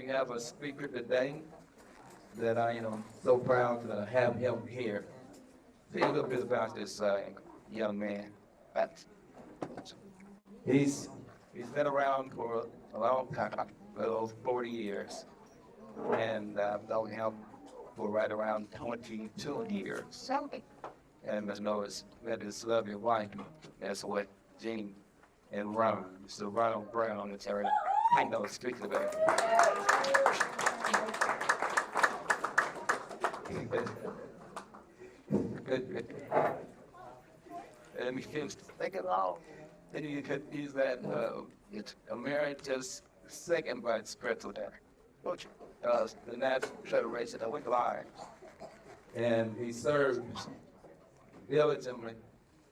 we have a speaker today that I am so proud to have him here. Say a little bit about this young man. He's been around for a long time, about 40 years, and I've known him for right around 22 years. And I know his met his lovely wife. That's what Jean and Ron. So Ronald Brown is her. I know speak to that. And we can think it all. Then you could use that Emeritus second vice president, the National Federation of Blind. And he served diligently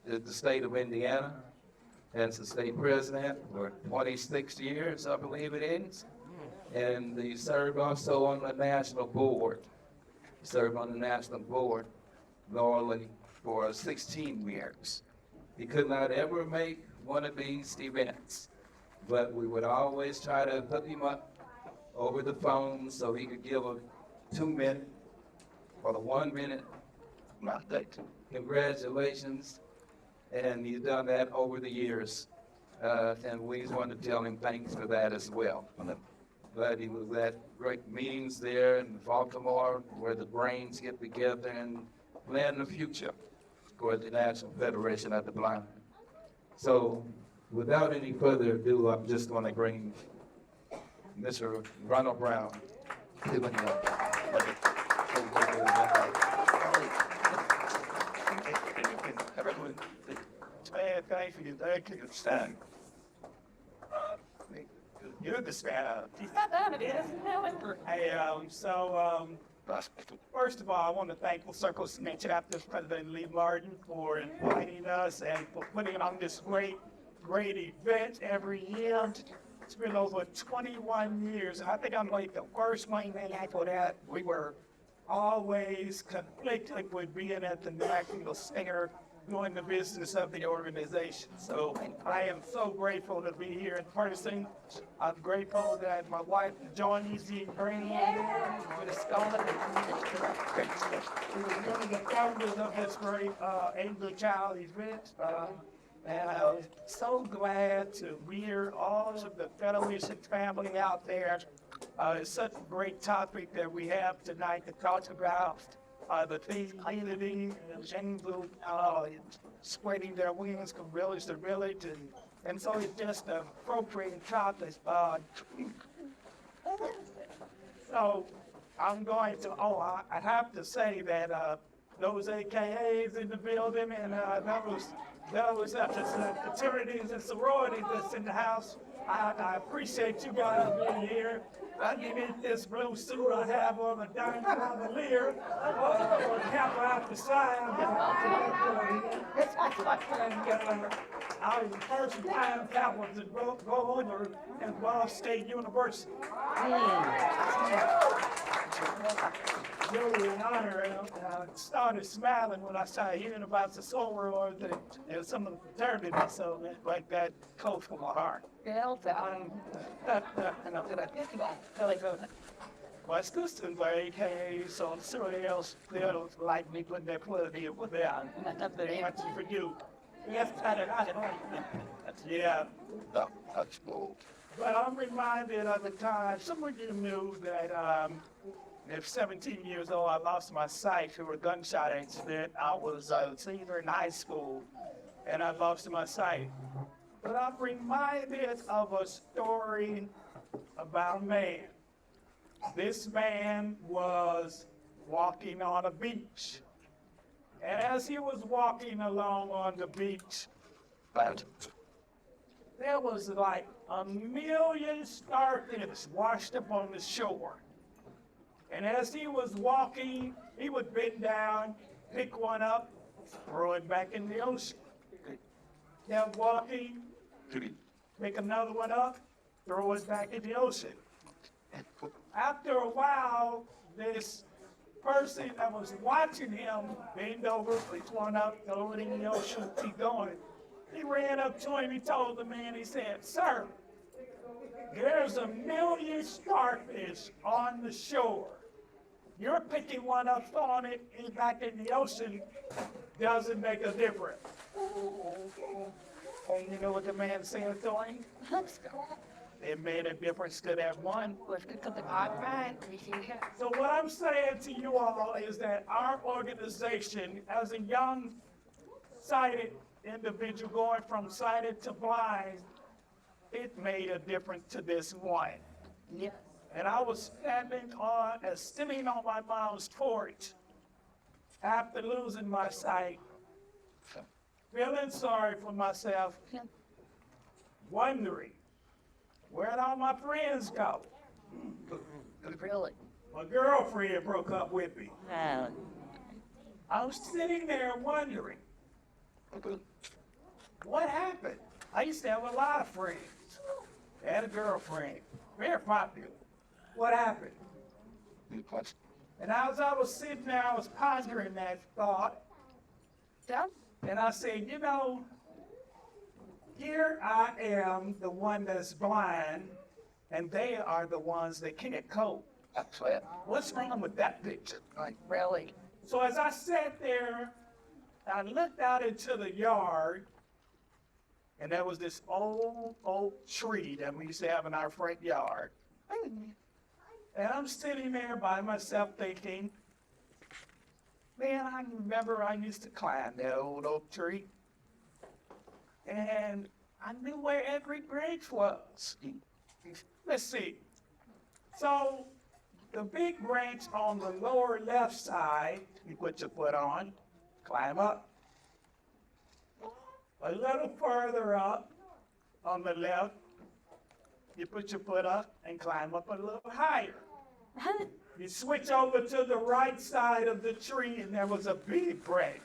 in the state of Indiana as the state president for 26 years, I believe it is. And he served also on the national board. He served on the national board normally for 16 years. He could not ever make one of these events, but we would always try to hook him up over the phone so he could give a 2-minute or the 1-minute update. Congratulations, and he's done that over the years, and we just want to tell him thanks for that as well. But he was at great meetings there in Baltimore where the brains get together and plan the future for the National Federation of the Blind. So without any further ado, I'm just going to bring Mr. Ronald Brown. Thank you. Thank you. Stand. You're the stand. Hey, first of all, I want to thank the Circle Cement Chapter President Lee Martin for inviting us and for putting on this great event every year. It's been over 21 years. I think I'm like the first one for that. We were always conflicted with being at the National Center doing the business of the organization. So I am so grateful to be here in person. I'm grateful that my wife joined me with a scholar. We were one of the founders of this great Angel Child event. And I'm so glad to hear all of the Federation family out there. It's such a great topic that we have tonight to talk about. The things community and Jingle spreading their wings from village to village, and so it's just an appropriate topic. So I'm going to, I have to say that those AKAs in the building and those fraternities and sororities that's in the house, I appreciate you guys being here. I give in this blue suit I have on a diamond chandelier, or cap out the side. I was the first time captain to go over at Ball State University. Really an honor, and I started smiling when I started hearing about the sorors and some of the fraternities, so like that close to my heart. My sisters were AKA, so somebody else, they'll like me putting their blood here with that. They answer for you. Yes, yeah. That's cool. But I'm reminded of the time, some of you knew that at 17 years old, I lost my sight through a gunshot accident. I was a senior in high school, and I lost my sight. But I'm reminded of a story about a man. This man was walking on a beach. And as he was walking along on the beach, there was like 1 million starfish washed up on the shore. And as he was walking, he would bend down, pick one up, throw it back in the ocean. Kept walking, pick another one up, throw it back in the ocean. After a while, this person that was watching him bend over, pick one up, throw it in the ocean, keep going. He ran up to him, he told the man, he said, "Sir, There's a million starfish on the shore. You're picking one up, throwing it back in the ocean, doesn't make a difference. And you know what the man said to him? It made a difference to that one. So what I'm saying to you all is that our organization, as a young sighted individual going from sighted to blind, it made a difference to this one. Yes. And I was sitting on my mom's porch after losing my sight, feeling sorry for myself, wondering, where'd all my friends go? Really? My girlfriend broke up with me. I was sitting there wondering, what happened? I used to have a lot of friends. I had a girlfriend, very popular. What happened? And as I was sitting there, I was pondering that thought. And I said, you know, here I am, the one that's blind, and they are the ones that can't cope. What's wrong with that picture? Like, really? So as I sat there, I looked out into the yard, and there was this old oak tree that we used to have in our front yard. And I'm sitting there by myself thinking, man, I remember I used to climb that old oak tree. And I knew where every branch was. Let's see. So the big branch on the lower left side, you put your foot on, climb up. A little further up on the left, you put your foot up and climb up a little higher. You switch over to the right side of the tree and there was a big branch.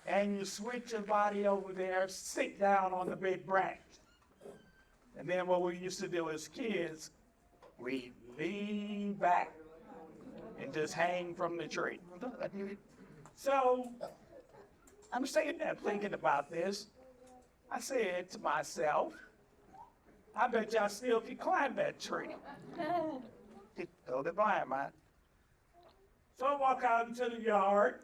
And you switch your body over there, sit down on the big branch. And then what we used to do as kids, we lean back and just hang from the tree. So I'm sitting there thinking about this. I said to myself, I bet y'all still can climb that tree. So the blind man. So I walk out into the yard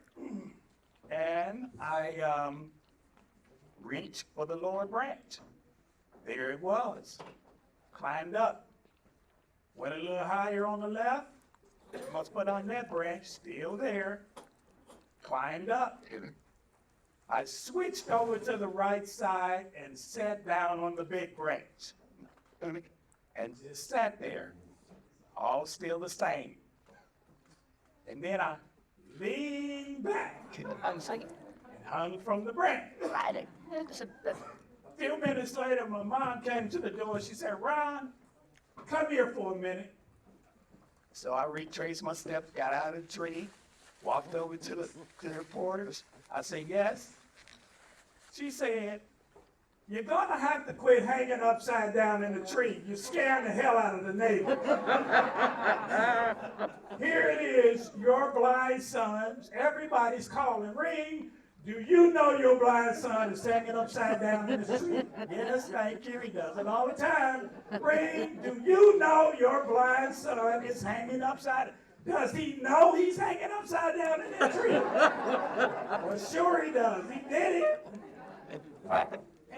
and I reached for the lower branch. There it was. Climbed up. Went a little higher on the left. Must put on that branch, still there. Climbed up. I switched over to the right side and sat down on the big branch. And just sat there, all still the same. And then I leaned back and hung from the branch. A few minutes later, my mom came to the door. She said, Ron, come here for a minute. So I retraced my steps, got out of the tree, walked over to the reporters. I said, yes. She said, you're gonna have to quit hanging upside down in the tree. You're scaring the hell out of the neighbors. Here it is, your blind sons. Everybody's calling, ring. Do you know your blind son is hanging upside down in the tree? Yes, thank you. He does it all the time. Ring. Do you know your blind son is hanging upside down? Does he know he's hanging upside down in that tree? Well, sure he does. He did it.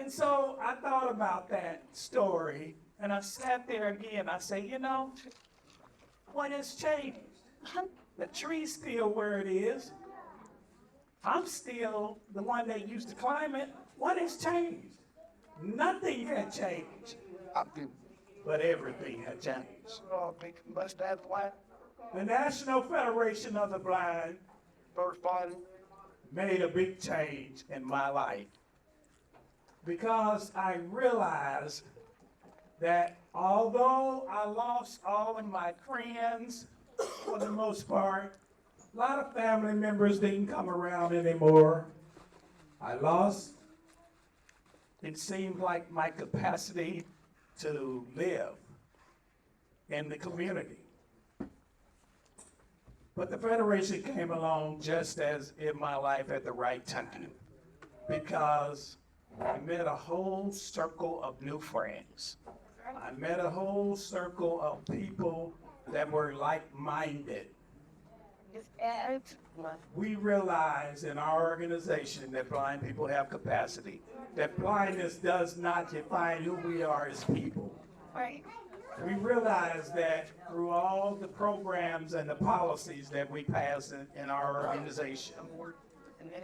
And so I thought about that story, and I sat there again. I say, you know, what has changed? The tree's still where it is. I'm still the one that used to climb it. What has changed? Nothing had changed. But everything had changed. Oh, big mustache white. The National Federation of the Blind First body. made a big change in my life because I realized that although I lost all of my friends for the most part, a lot of family members didn't come around anymore. I lost, it seemed like, my capacity to live in the community. But the Federation came along just as in my life at the right time, because I met a whole circle of new friends. I met a whole circle of people that were like-minded. It's We realize in our organization that blind people have capacity, that blindness does not define who we are as people. right. We realize that through all the programs and the policies that we pass in our organization, And then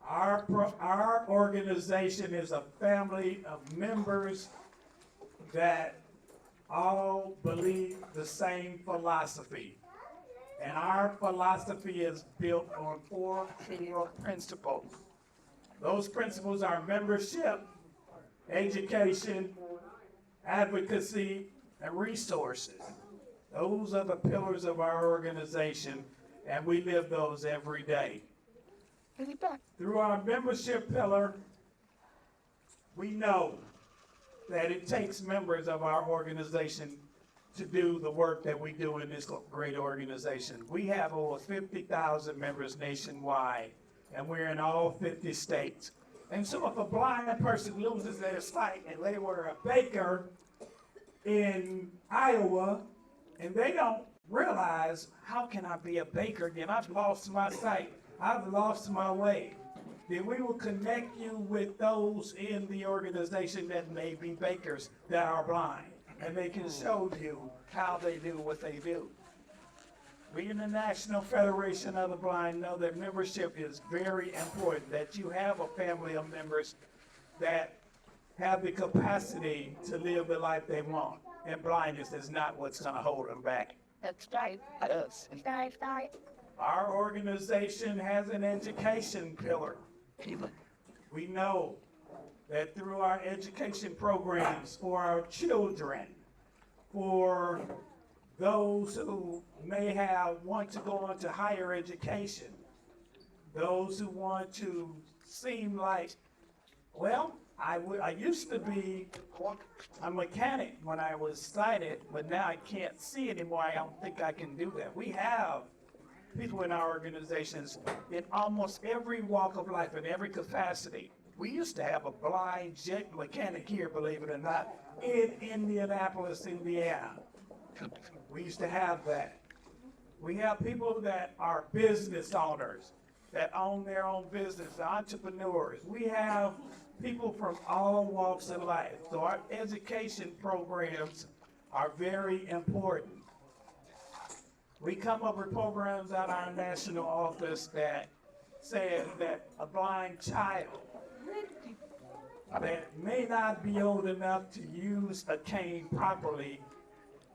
our organization is a family of members that all believe the same philosophy. And our philosophy is built on 4 core principles. Those principles are membership, education, advocacy, and resources. Those are the pillars of our organization, and we live those every day. Really back. Through our membership pillar, we know that it takes members of our organization to do the work that we do in this great organization. We have over 50,000 members nationwide, and we're in all 50 states. And so if a blind person loses their sight and they were a baker in Iowa, and they don't realize, how can I be a baker again? I've lost my sight. I've lost my way. Then we will connect you with those in the organization that may be bakers that are blind, and they can show you how they do what they do. We in the National Federation of the Blind know that membership is very important, that you have a family of members that have the capacity to live the life they want, and blindness is not what's going to hold them back. That's right. Us. It's right. Our organization has an education pillar. We know that through our education programs for our children, for those who may want to go on to higher education, those who want to seem like, well, I used to be a mechanic when I was sighted, but now I can't see anymore. I don't think I can do that. We have people in our organizations in almost every walk of life, in every capacity. We used to have a blind jet mechanic here, believe it or not, in Indianapolis, Indiana. We used to have that. We have people that are business owners, that own their own business, entrepreneurs. We have people from all walks of life. So our education programs are very important. We come up with programs at our national office that says that a blind child that may not be old enough to use a cane properly,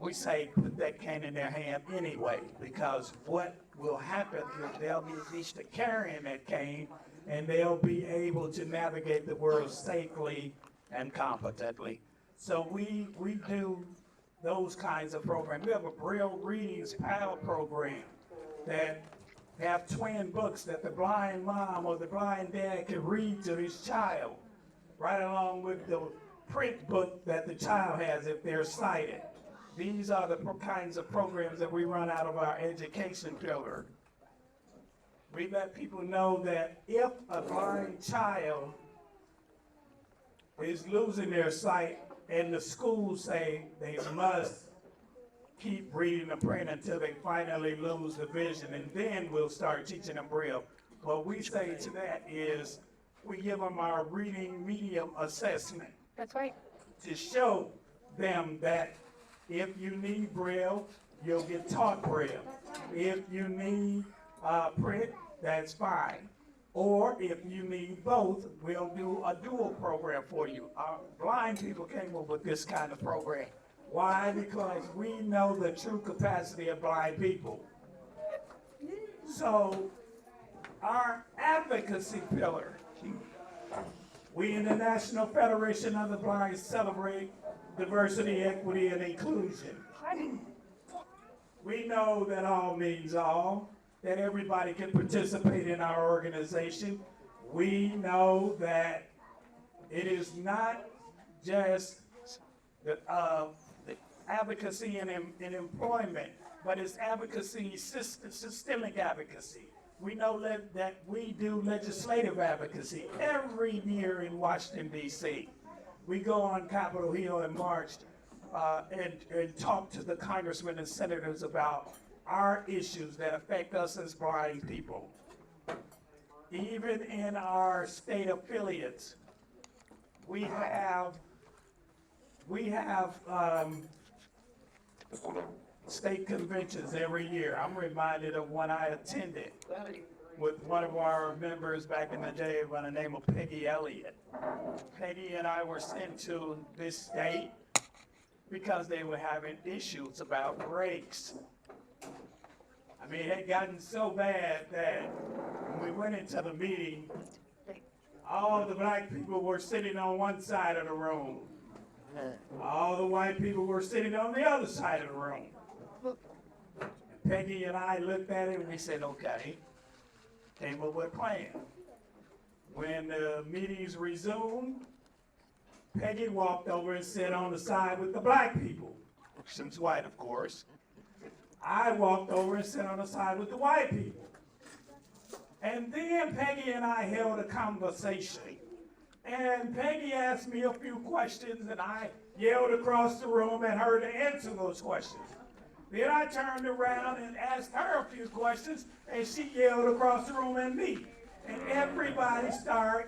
we say put that cane in their hand anyway, because what will happen is they'll be used to carrying that cane and they'll be able to navigate the world safely and competently. So we do those kinds of programs. We have a Braille Readings Pal program that have twin books that the blind mom or the blind dad can read to his child, right along with the print book that the child has if they're sighted. These are the kinds of programs that we run out of our education pillar. We let people know that if a blind child is losing their sight, and the schools say they must keep reading and praying until they finally lose the vision, and then we'll start teaching them Braille. What we say to that is we give them our reading medium assessment That's right. to show them that if you need Braille, you'll get taught Braille. If you need print, that's fine. Or if you need both, we'll do a dual program for you. Our blind people came up with this kind of program. Why? Because we know the true capacity of blind people. So our advocacy pillar, we in the National Federation of the Blind celebrate diversity, equity, and inclusion. We know that all means all, that everybody can participate in our organization. We know that it is not just the advocacy in employment, but it's advocacy, systemic advocacy. We know that we do legislative advocacy every year in Washington, D.C. We go on Capitol Hill and march and talk to the congressmen and senators about our issues that affect us as blind people. Even in our state affiliates, we have state conventions every year. I'm reminded of one I attended with one of our members back in the day by the name of Peggy Elliott. Peggy and I were sent to this state because they were having issues about race. I mean, it had gotten so bad that when we went into the meeting, all the black people were sitting on one side of the room. All the white people were sitting on the other side of the room. Peggy and I looked at it and we said, okay, came up with a plan. When the meetings resumed, Peggy walked over and sat on the side with the black people. She's white, of course. I walked over and sat on the side with the white people. And then Peggy and I held a conversation. And Peggy asked me a few questions, and I yelled across the room at her to answer those questions. Then I turned around and asked her a few questions, and she yelled across the room at me. And everybody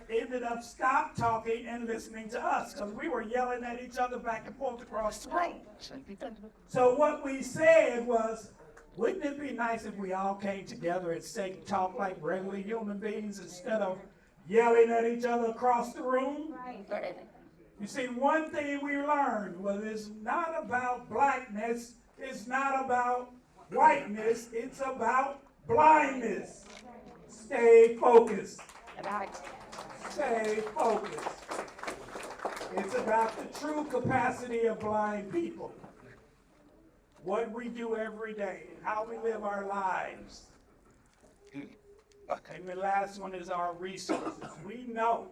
ended up stopped talking and listening to us, because we were yelling at each other back and forth across the room. So what we said was, wouldn't it be nice if we all came together and talk like regular human beings instead of yelling at each other across the room? You see, one thing we learned was it's not about blackness, it's not about whiteness, it's about blindness. Stay focused. Stay focused. It's about the true capacity of blind people. What we do every day, how we live our lives. And the last one is our resources. We know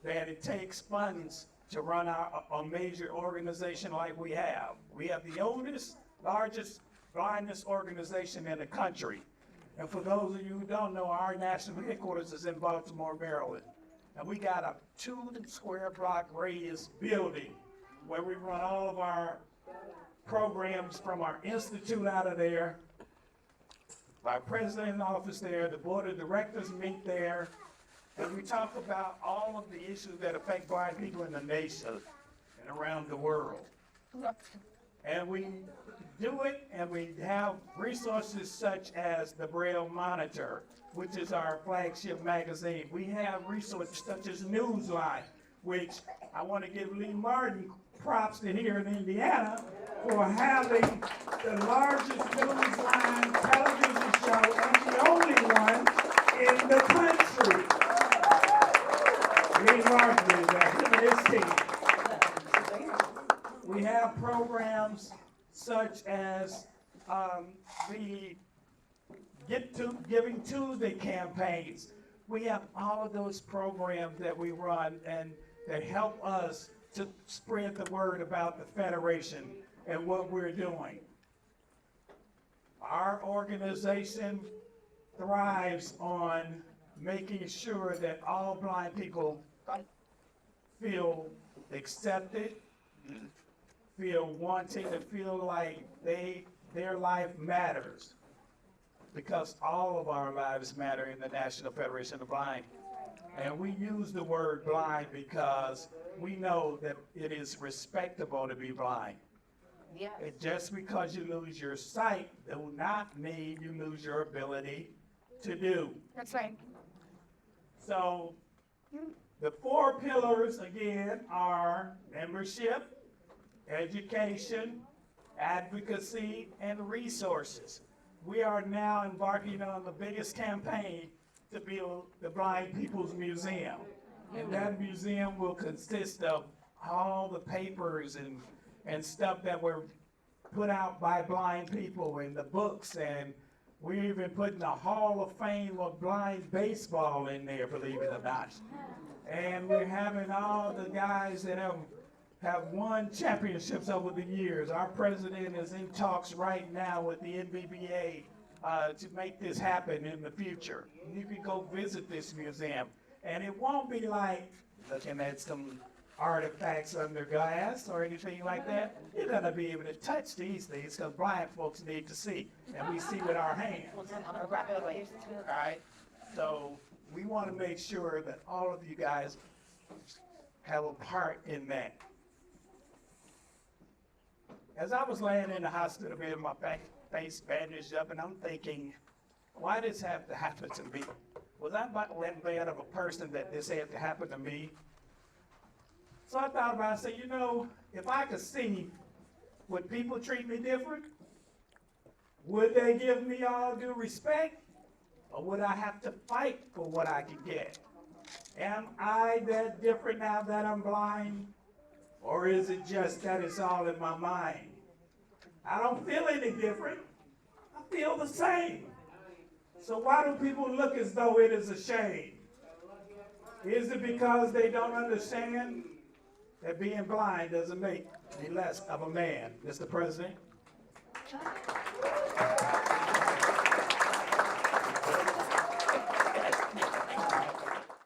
that it takes funds to run a major organization like we have. We have the oldest, largest blindness organization in the country. And for those of you who don't know, our national headquarters is in Baltimore, Maryland. And we got a 2 square block radius building where we run all of our programs from our institute out of there. Our president's office there, the board of directors meet there, and we talk about all of the issues that affect blind people in the nation and around the world. And we do it, and we have resources such as the Braille Monitor, which is our flagship magazine. We have resources such as Newsline, which I want to give Lee Martin props to here in Indiana for having the largest Newsline television show and the only one in the country. Lee Martin is there, him and his team. We have programs such as the Giving Tuesday campaigns. We have all of those programs that we run and that help us to spread the word about the Federation and what we're doing. Our organization thrives on making sure that all blind people feel accepted, feel wanting, and feel like their life matters, because all of our lives matter in the National Federation of Blind. And we use the word blind because we know that it is respectable to be blind. Yeah. And just because you lose your sight do not mean you lose your ability to do. That's right. So the 4 pillars, again, are membership, education, advocacy, and resources. We are now embarking on the biggest campaign to build the Blind People's Museum. And that museum will consist of all the papers and stuff that were put out by blind people and the books, and we're even putting a Hall of Fame of blind baseball in there, believe it or not. And we're having all the guys that have won championships over the years. Our president is in talks right now with the NBBA to make this happen in the future. You can go visit this museum, and it won't be like looking at some artifacts under glass or anything like that. You're gonna be able to touch these things because blind folks need to see, and we see with our hands. Alright, so we want to make sure that all of you guys have a part in that. As I was laying in the hospital bed, my face bandaged up, and I'm thinking, why does this have to happen to me? Was I about to let bad of a person that this had to happen to me? So I thought about it, I said, you know, if I could see, would people treat me different? Would they give me all due respect? Or would I have to fight for what I could get? Am I that different now that I'm blind? Or is it just that it's all in my mind? I don't feel any different. I feel the same. So why do people look as though it is a shame? Is it because they don't understand that being blind doesn't make me less of a man, Mr. President?